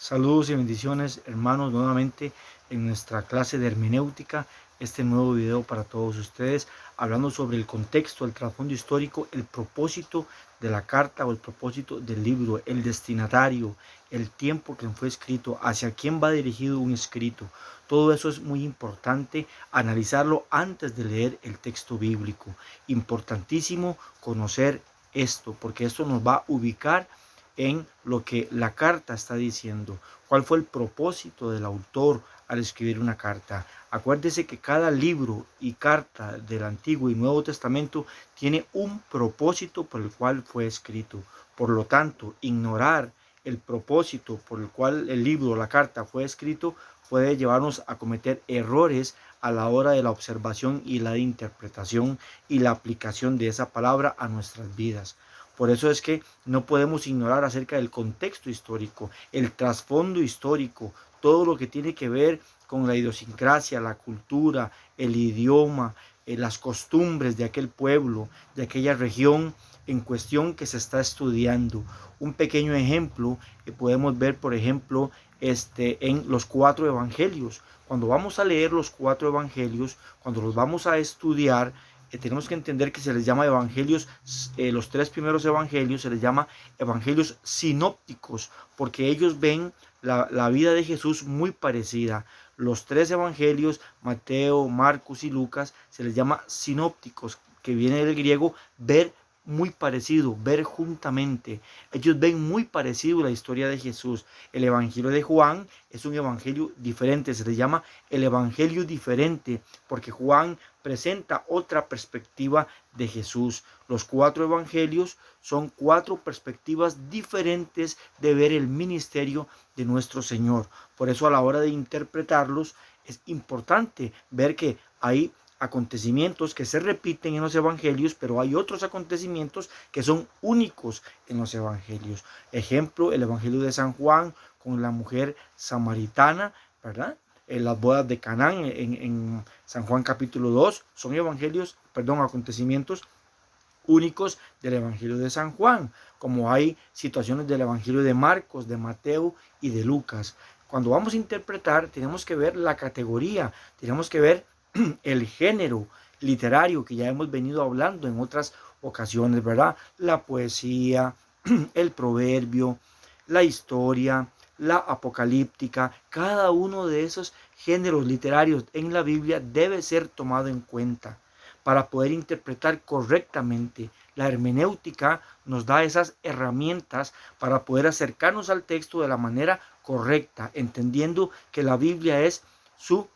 Saludos y bendiciones, hermanos, nuevamente en nuestra clase de hermenéutica, este nuevo video para todos ustedes, hablando sobre el contexto, el trasfondo histórico, el propósito de la carta o el propósito del libro, el destinatario, el tiempo que fue escrito, hacia quién va dirigido un escrito. Todo eso es muy importante analizarlo antes de leer el texto bíblico. Importantísimo conocer esto, porque esto nos va a ubicar en lo que la carta está diciendo, cuál fue el propósito del autor al escribir una carta. Acuérdese que cada libro y carta del Antiguo y Nuevo Testamento tiene un propósito por el cual fue escrito. Por lo tanto, ignorar el propósito por el cual el libro o la carta fue escrito puede llevarnos a cometer errores a la hora de la observación y la interpretación y la aplicación de esa palabra a nuestras vidas. Por eso es que no podemos ignorar acerca del contexto histórico, el trasfondo histórico, todo lo que tiene que ver con la idiosincrasia, la cultura, el idioma, las costumbres de aquel pueblo, de aquella región en cuestión que se está estudiando. Un pequeño ejemplo que podemos ver, por ejemplo, en los 4 evangelios. Cuando vamos a leer los 4 evangelios, cuando los vamos a estudiar, tenemos que entender que se les llama evangelios, los 3 primeros evangelios se les llama evangelios sinópticos, porque ellos ven la vida de Jesús muy parecida. Los 3 evangelios, Mateo, Marcos y Lucas, se les llama sinópticos, que viene del griego ver muy parecido, ver juntamente. Ellos ven muy parecido la historia de Jesús. El evangelio de Juan es un evangelio diferente, se le llama el evangelio diferente, porque Juan presenta otra perspectiva de Jesús. Los 4 evangelios son 4 perspectivas diferentes de ver el ministerio de nuestro Señor. Por eso a la hora de interpretarlos es importante ver que hay acontecimientos que se repiten en los evangelios, pero hay otros acontecimientos que son únicos en los evangelios. Ejemplo, el evangelio de San Juan con la mujer samaritana, ¿verdad? En las bodas de Canaán en San Juan capítulo 2 son acontecimientos únicos del evangelio de San Juan, como hay situaciones del evangelio de Marcos, de Mateo y de Lucas. Cuando vamos a interpretar, tenemos que ver la categoría, tenemos que ver el género literario que ya hemos venido hablando en otras ocasiones, ¿verdad? La poesía, el proverbio, la historia, la apocalíptica, cada uno de esos géneros literarios en la Biblia debe ser tomado en cuenta para poder interpretar correctamente. La hermenéutica nos da esas herramientas para poder acercarnos al texto de la manera correcta, entendiendo que la Biblia es su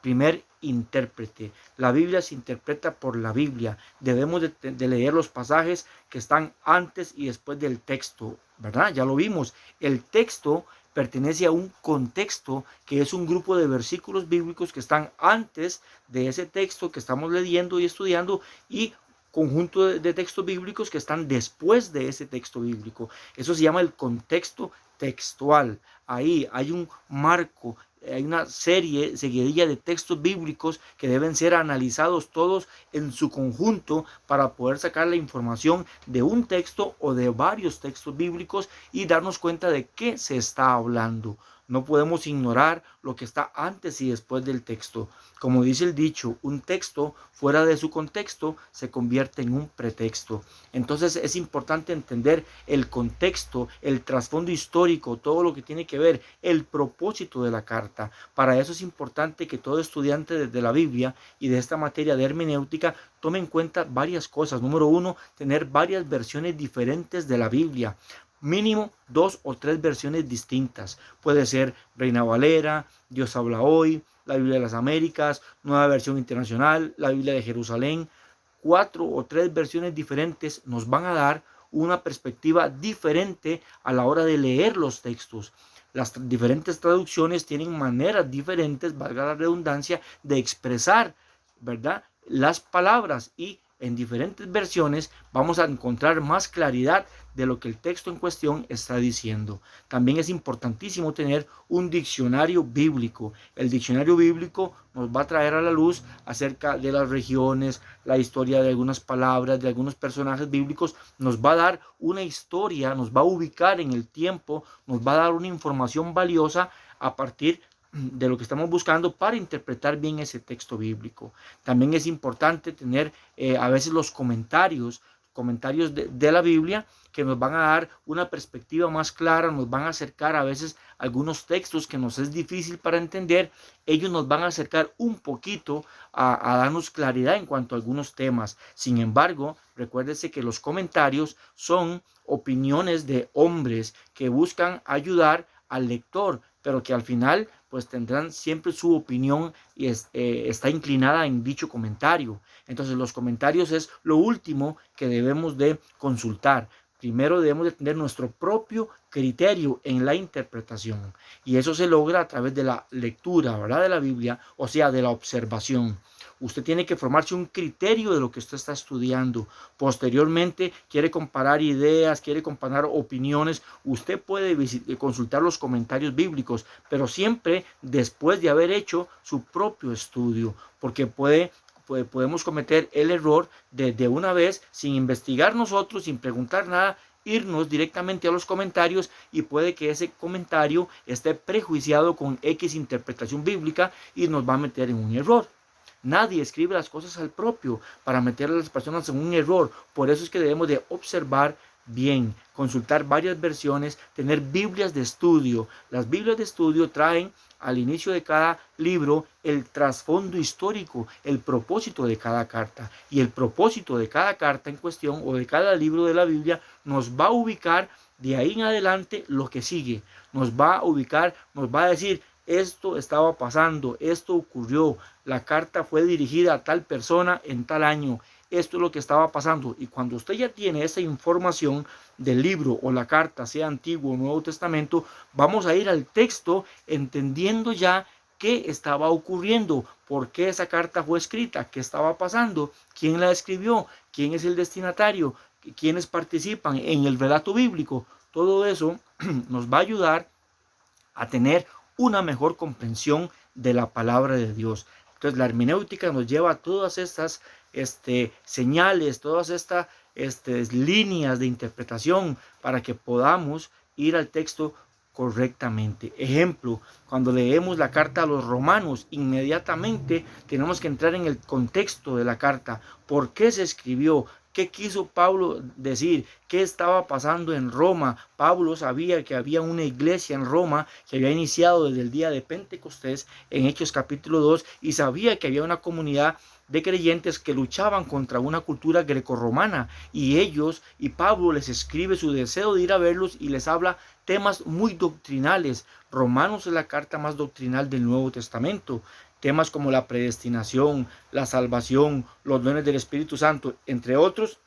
primer intérprete. La Biblia se interpreta por la Biblia. Debemos de leer los pasajes que están antes y después del texto, ¿verdad? Ya lo vimos. El texto pertenece a un contexto que es un grupo de versículos bíblicos que están antes de ese texto que estamos leyendo y estudiando y conjunto de textos bíblicos que están después de ese texto bíblico. Eso se llama el contexto textual. Ahí hay un marco, hay una seguidilla de textos bíblicos que deben ser analizados todos en su conjunto para poder sacar la información de un texto o de varios textos bíblicos y darnos cuenta de qué se está hablando. No podemos ignorar lo que está antes y después del texto. Como dice el dicho, un texto fuera de su contexto se convierte en un pretexto. Entonces es importante entender el contexto, el trasfondo histórico, todo lo que tiene que ver, el propósito de la carta. Para eso es importante que todo estudiante de la Biblia y de esta materia de hermenéutica tome en cuenta varias cosas. Número 1, tener varias versiones diferentes de la Biblia. Mínimo 2 o 3 versiones distintas. Puede ser Reina Valera, Dios habla hoy, la Biblia de las Américas, Nueva Versión Internacional, la Biblia de Jerusalén. 4 o 3 versiones diferentes nos van a dar una perspectiva diferente a la hora de leer los textos. Las diferentes traducciones tienen maneras diferentes, valga la redundancia, de expresar, ¿verdad?, las palabras y en diferentes versiones, vamos a encontrar más claridad de lo que el texto en cuestión está diciendo. También es importantísimo tener un diccionario bíblico. El diccionario bíblico nos va a traer a la luz acerca de las regiones, la historia de algunas palabras, de algunos personajes bíblicos, nos va a dar una historia, nos va a ubicar en el tiempo, nos va a dar una información valiosa a partir de lo que estamos buscando para interpretar bien ese texto bíblico. También es importante tener a veces los comentarios de la Biblia, que nos van a dar una perspectiva más clara, nos van a acercar a veces algunos textos que nos es difícil para entender, ellos nos van a acercar un poquito a darnos claridad en cuanto a algunos temas. Sin embargo, recuérdese que los comentarios son opiniones de hombres que buscan ayudar al lector, pero que al final pues tendrán siempre su opinión y está inclinada en dicho comentario. Entonces los comentarios es lo último que debemos de consultar. Primero debemos de tener nuestro propio criterio en la interpretación, y eso se logra a través de la lectura, ¿verdad?, de la Biblia, o sea, de la observación. Usted tiene que formarse un criterio de lo que usted está estudiando. Posteriormente, quiere comparar ideas, quiere comparar opiniones. Usted puede consultar los comentarios bíblicos, pero siempre después de haber hecho su propio estudio, porque podemos cometer el error de una vez, sin investigar nosotros, sin preguntar nada, irnos directamente a los comentarios, y puede que ese comentario esté prejuiciado con X interpretación bíblica y nos va a meter en un error. Nadie escribe las cosas al propio para meter a las personas en un error. Por eso es que debemos de observar bien, consultar varias versiones, tener Biblias de estudio. Las Biblias de estudio traen al inicio de cada libro el trasfondo histórico, el propósito de cada carta. Y el propósito de cada carta en cuestión o de cada libro de la Biblia nos va a ubicar de ahí en adelante lo que sigue. Nos va a ubicar, nos va a decir: esto estaba pasando, esto ocurrió, la carta fue dirigida a tal persona en tal año, esto es lo que estaba pasando. Y cuando usted ya tiene esa información del libro o la carta, sea Antiguo o Nuevo Testamento, vamos a ir al texto entendiendo ya qué estaba ocurriendo, por qué esa carta fue escrita, qué estaba pasando, quién la escribió, quién es el destinatario, quiénes participan en el relato bíblico. Todo eso nos va a ayudar a tener una mejor comprensión de la palabra de Dios. Entonces la hermenéutica nos lleva a todas estas señales, todas estas líneas de interpretación para que podamos ir al texto correctamente. Ejemplo, cuando leemos la carta a los romanos, inmediatamente tenemos que entrar en el contexto de la carta. ¿Por qué se escribió? ¿Qué quiso Pablo decir? ¿Qué estaba pasando en Roma? Pablo sabía que había una iglesia en Roma que había iniciado desde el día de Pentecostés en Hechos capítulo 2, y sabía que había una comunidad de creyentes que luchaban contra una cultura grecorromana, y Pablo les escribe su deseo de ir a verlos y les habla temas muy doctrinales. Romanos es la carta más doctrinal del Nuevo Testamento. Temas como la predestinación, la salvación, los dones del Espíritu Santo, entre otros,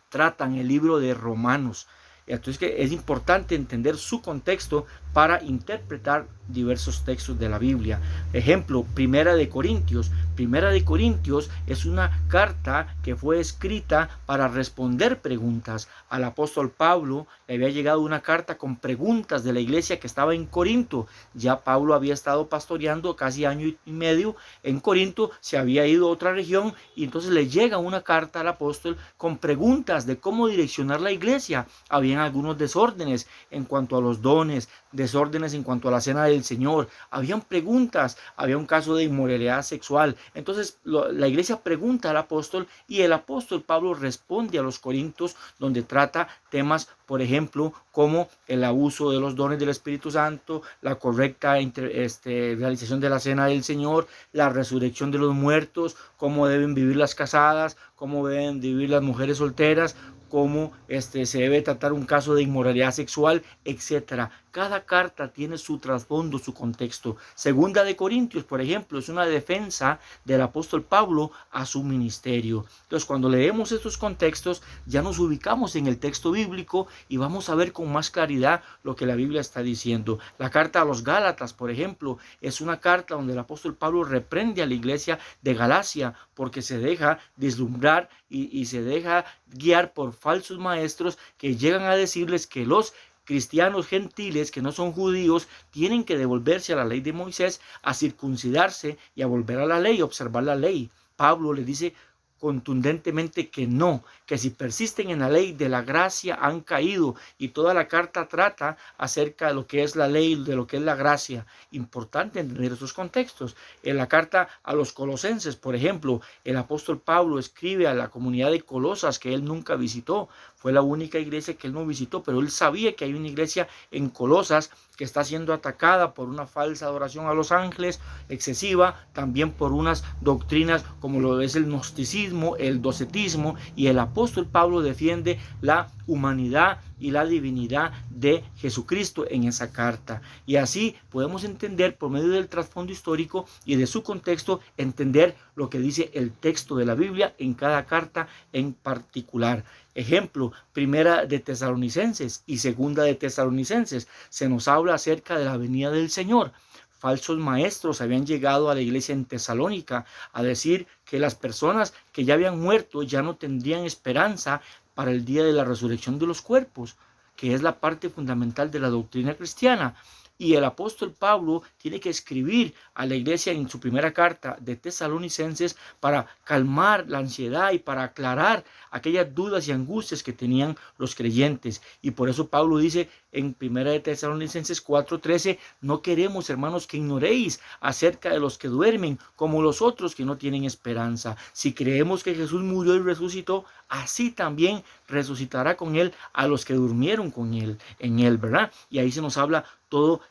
tratan el libro de Romanos. Entonces que es importante entender su contexto para interpretar diversos textos de la Biblia. Ejemplo, Primera de Corintios. Primera de Corintios es una carta que fue escrita para responder preguntas. Al apóstol Pablo le había llegado una carta con preguntas de la iglesia que estaba en Corinto. Ya Pablo había estado pastoreando casi año y medio en Corinto, se había ido a otra región, y entonces le llega una carta al apóstol con preguntas de cómo direccionar la iglesia. Habían algunos desórdenes en cuanto a los dones, desórdenes en cuanto a la cena del Señor, habían preguntas, había un caso de inmoralidad sexual. Entonces la iglesia pregunta al apóstol, y el apóstol Pablo responde a los corintios, donde trata temas, por ejemplo, como el abuso de los dones del Espíritu Santo, la correcta realización de la cena del Señor, la resurrección de los muertos, cómo deben vivir las casadas, cómo deben vivir las mujeres solteras, cómo se debe tratar un caso de inmoralidad sexual, etcétera. Cada carta tiene su trasfondo, su contexto. Segunda de Corintios, por ejemplo, es una defensa del apóstol Pablo a su ministerio. Entonces, cuando leemos estos contextos, ya nos ubicamos en el texto bíblico y vamos a ver con más claridad lo que la Biblia está diciendo. La carta a los Gálatas, por ejemplo, es una carta donde el apóstol Pablo reprende a la iglesia de Galacia porque se deja deslumbrar y se deja guiar por falsos maestros que llegan a decirles que los cristianos gentiles que no son judíos tienen que devolverse a la ley de Moisés, a circuncidarse y a volver a la ley, a observar la ley. Pablo le dice contundentemente que no, que si persisten en la ley de la gracia han caído, y toda la carta trata acerca de lo que es la ley, de lo que es la gracia. Importante entender esos contextos. En la carta a los colosenses, por ejemplo, el apóstol Pablo escribe a la comunidad de Colosas que él nunca visitó. Fue la única iglesia que él no visitó, pero él sabía que hay una iglesia en Colosas que está siendo atacada por una falsa adoración a los ángeles excesiva, también por unas doctrinas como lo es el gnosticismo, el docetismo, y el apóstol Pablo defiende la humanidad y la divinidad de Jesucristo en esa carta. Y así podemos entender por medio del trasfondo histórico y de su contexto, entender lo que dice el texto de la Biblia en cada carta en particular. Ejemplo, primera de Tesalonicenses y segunda de Tesalonicenses, se nos habla acerca de la venida del Señor. Falsos maestros habían llegado a la iglesia en Tesalónica a decir que las personas que ya habían muerto ya no tendrían esperanza para el día de la resurrección de los cuerpos, que es la parte fundamental de la doctrina cristiana. Y el apóstol Pablo tiene que escribir a la iglesia en su primera carta de Tesalonicenses para calmar la ansiedad y para aclarar aquellas dudas y angustias que tenían los creyentes. Y por eso Pablo dice en primera de Tesalonicenses 4:13, no queremos, hermanos, que ignoréis acerca de los que duermen, como los otros que no tienen esperanza. Si creemos que Jesús murió y resucitó, así también resucitará con él a los que durmieron con él, en él, ¿verdad? Y ahí se nos habla todo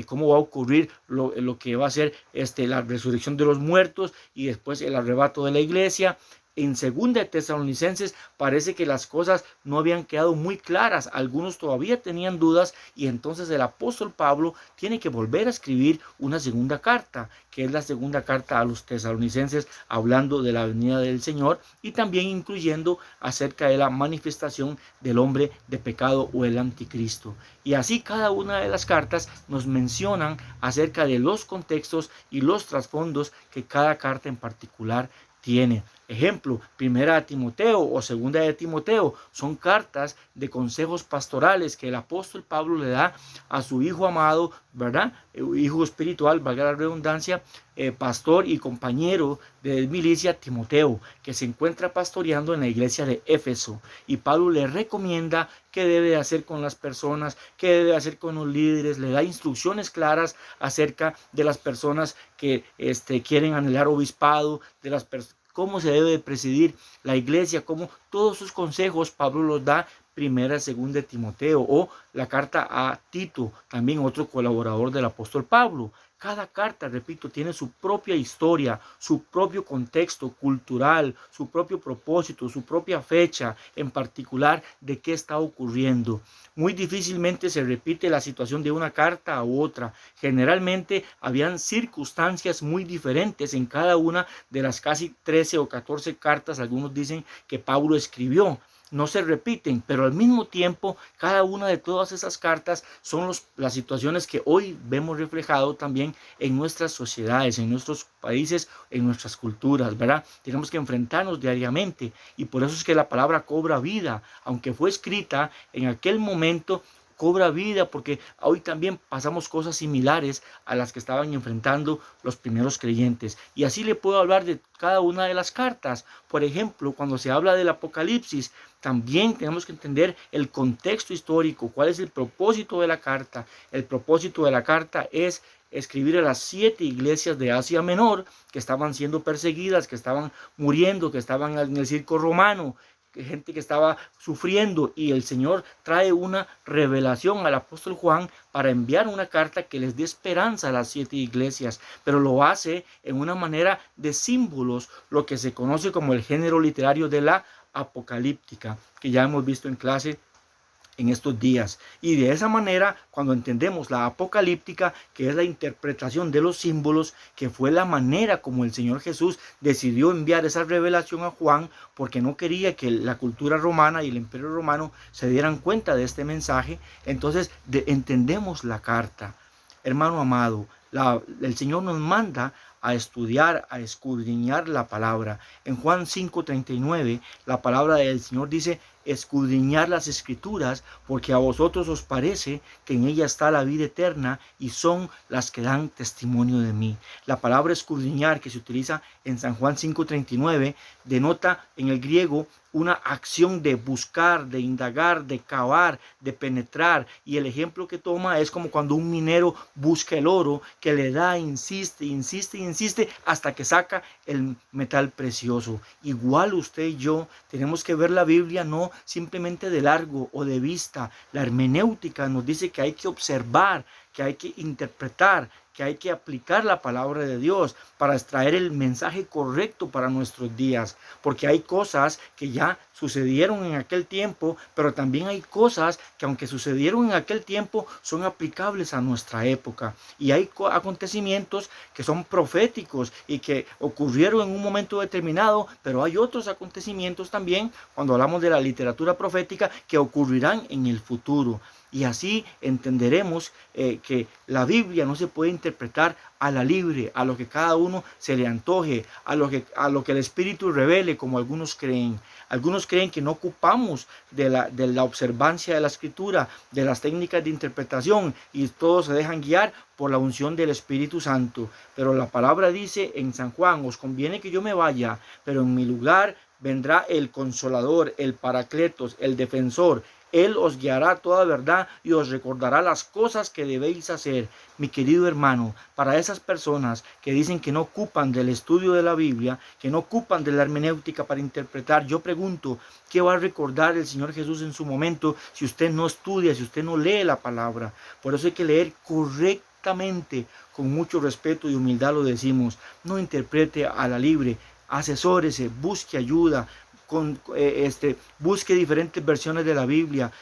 cómo va a ocurrir lo que va a ser la resurrección de los muertos y después el arrebato de la iglesia. En segunda de Tesalonicenses parece que las cosas no habían quedado muy claras, algunos todavía tenían dudas, y entonces el apóstol Pablo tiene que volver a escribir una segunda carta, que es la segunda carta a los tesalonicenses, hablando de la venida del Señor y también incluyendo acerca de la manifestación del hombre de pecado o el anticristo. Y así cada una de las cartas nos mencionan acerca de los contextos y los trasfondos que cada carta en particular tiene. Ejemplo, primera de Timoteo o segunda de Timoteo son cartas de consejos pastorales que el apóstol Pablo le da a su hijo amado, ¿verdad? Hijo espiritual, valga la redundancia, pastor y compañero de milicia, Timoteo, que se encuentra pastoreando en la iglesia de Éfeso. Y Pablo le recomienda qué debe hacer con las personas, qué debe hacer con los líderes, le da instrucciones claras acerca de las personas que quieren anhelar obispado, de las personas, cómo se debe presidir la iglesia, cómo todos sus consejos Pablo los da primera y segunda de Timoteo, o la carta a Tito, también otro colaborador del apóstol Pablo. Cada carta, repito, tiene su propia historia, su propio contexto cultural, su propio propósito, su propia fecha en particular de qué está ocurriendo. Muy difícilmente se repite la situación de una carta a otra. Generalmente habían circunstancias muy diferentes en cada una de las casi 13 o 14 cartas, algunos dicen, que Pablo escribió. No se repiten, pero al mismo tiempo cada una de todas esas cartas son las situaciones que hoy vemos reflejado también en nuestras sociedades, en nuestros países, en nuestras culturas, ¿verdad? Tenemos que enfrentarnos diariamente, y por eso es que la palabra cobra vida, aunque fue escrita en aquel momento, cobra vida porque hoy también pasamos cosas similares a las que estaban enfrentando los primeros creyentes. Y así le puedo hablar de cada una de las cartas. Por ejemplo, cuando se habla del Apocalipsis, también tenemos que entender el contexto histórico, cuál es el propósito de la carta. El propósito de la carta es escribir a las 7 iglesias de Asia Menor que estaban siendo perseguidas, que estaban muriendo, que estaban en el circo romano, gente que estaba sufriendo, y el Señor trae una revelación al apóstol Juan para enviar una carta que les dé esperanza a las 7 iglesias, pero lo hace en una manera de símbolos, lo que se conoce como el género literario de la apocalíptica, que ya hemos visto en clase en estos días. Y de esa manera, cuando entendemos la apocalíptica, que es la interpretación de los símbolos, que fue la manera como el Señor Jesús decidió enviar esa revelación a Juan, porque no quería que la cultura romana y el imperio romano se dieran cuenta de este mensaje, entonces entendemos la carta. Hermano amado, el Señor nos manda a estudiar, a escudriñar la palabra. En Juan 5:39, la palabra del Señor dice: escudriñar las escrituras, porque a vosotros os parece que en ella está la vida eterna, y son las que dan testimonio de mí. La palabra escudriñar, que se utiliza en San Juan 5:39, denota en el griego una acción de buscar, de indagar, de cavar, de penetrar. Y el ejemplo que toma es como cuando un minero busca el oro, que le da, insiste, insiste, insiste, hasta que saca el metal precioso. Igual usted y yo tenemos que ver la Biblia no simplemente de largo o de vista. La hermenéutica nos dice que hay que observar, que hay que interpretar, que hay que aplicar la palabra de Dios para extraer el mensaje correcto para nuestros días, porque hay cosas que ya sucedieron en aquel tiempo, pero también hay cosas que, aunque sucedieron en aquel tiempo, son aplicables a nuestra época, y hay acontecimientos que son proféticos y que ocurrieron en un momento determinado, pero hay otros acontecimientos también, cuando hablamos de la literatura profética, que ocurrirán en el futuro. Y así entenderemos que la Biblia no se puede interpretar a la libre, a lo que cada uno se le antoje, a lo que el Espíritu revele, como algunos creen. Algunos creen que no ocupamos de la observancia de la Escritura, de las técnicas de interpretación, y todos se dejan guiar por la unción del Espíritu Santo. Pero la palabra dice en San Juan: os conviene que yo me vaya, pero en mi lugar vendrá el Consolador, el Paracletos, el Defensor. Él os guiará toda verdad y os recordará las cosas que debéis hacer. Mi querido hermano, para esas personas que dicen que no ocupan del estudio de la Biblia, que no ocupan de la hermenéutica para interpretar, yo pregunto: ¿qué va a recordar el Señor Jesús en su momento si usted no estudia, si usted no lee la palabra? Por eso hay que leer correctamente, con mucho respeto y humildad lo decimos. No interprete a la libre, asesórese, busque ayuda, busque diferentes versiones de la Biblia,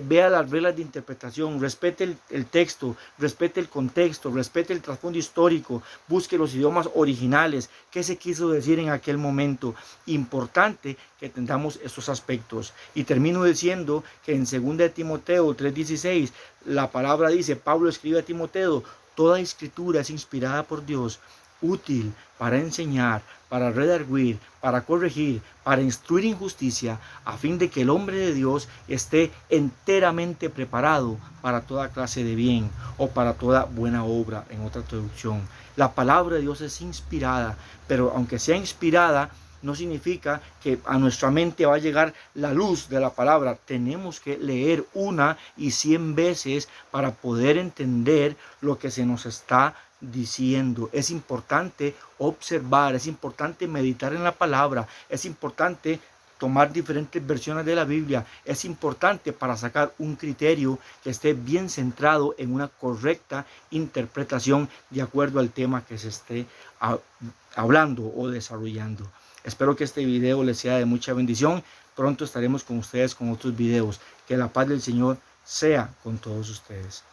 vea las reglas de interpretación, respete el texto, respete el contexto, respete el trasfondo histórico, busque los idiomas originales, qué se quiso decir en aquel momento. Importante que entendamos estos aspectos. Y termino diciendo que en 2 Timoteo 3:16 la palabra dice: Pablo escribe a Timoteo: toda escritura es inspirada por Dios, útil para enseñar, para redarguir, para corregir, para instruir en justicia, a fin de que el hombre de Dios esté enteramente preparado para toda clase de bien, o para toda buena obra, en otra traducción. La palabra de Dios es inspirada, pero aunque sea inspirada, no significa que a nuestra mente va a llegar la luz de la palabra. Tenemos que leer 100 veces para poder entender lo que se nos está diciendo. Es importante observar, es importante meditar en la palabra, es importante tomar diferentes versiones de la Biblia. Es importante para sacar un criterio que esté bien centrado en una correcta interpretación de acuerdo al tema que se esté hablando o desarrollando. Espero que este video les sea de mucha bendición. Pronto estaremos con ustedes con otros videos. Que la paz del Señor sea con todos ustedes.